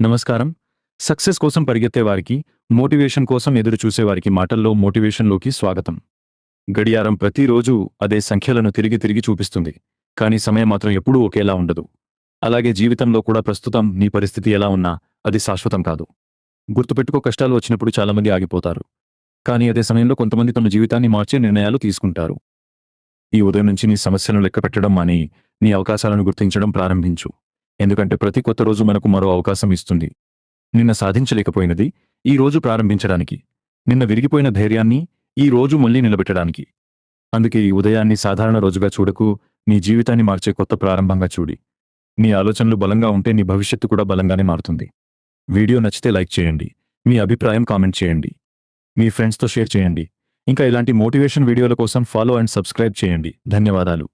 నమస్కారం. సక్సెస్ కోసం పరిగెత్తే వారికి, మోటివేషన్ కోసం ఎదురు చూసేవారికి మాటల్లో మోటివేషన్‌లోకి స్వాగతం. గడియారం ప్రతిరోజు అదే సంఖ్యలను తిరిగి తిరిగి చూపిస్తుంది. కానీ సమయం మాత్రం ఎప్పుడూ ఒకేలా ఉండదు. అలాగే జీవితంలో కూడా ప్రస్తుతం నీ పరిస్థితి ఎలా ఉన్నా అది శాశ్వతం కాదు. గుర్తుపెట్టుకో, కష్టాలు వచ్చినప్పుడు చాలామంది ఆగిపోతారు. కానీ అదే సమయంలో కొంతమంది తమ జీవితాన్ని మార్చే నిర్ణయాలు తీసుకుంటారు. ఈ ఉదయం నుంచి నీ సమస్యలను లెక్కపెట్టడం మాని, నీ అవకాశాలను గుర్తించడం ప్రారంభించు. ఎందుకంటే ప్రతి కొత్త రోజు మనకు మరో అవకాశం ఇస్తుంది. నిన్న సాధించలేకపోయినది ఈ రోజు ప్రారంభించడానికి, నిన్న విరిగిపోయిన ధైర్యాన్ని ఈ రోజు మళ్ళీ నిలబెట్టడానికి. అందుకే ఈ ఉదయాన్ని సాధారణ రోజుగా చూడకు, నీ జీవితాన్ని మార్చే కొత్త ప్రారంభంగా చూడి. నీ ఆలోచనలు బలంగా ఉంటే నీ భవిష్యత్తు కూడా బలంగానే మారుతుంది. వీడియో నచ్చితే లైక్ చేయండి, మీ అభిప్రాయం కామెంట్ చేయండి, మీ ఫ్రెండ్స్తో షేర్ చేయండి. ఇంకా ఇలాంటి మోటివేషన్ వీడియోల కోసం ఫాలో అండ్ సబ్స్క్రైబ్ చేయండి. ధన్యవాదాలు.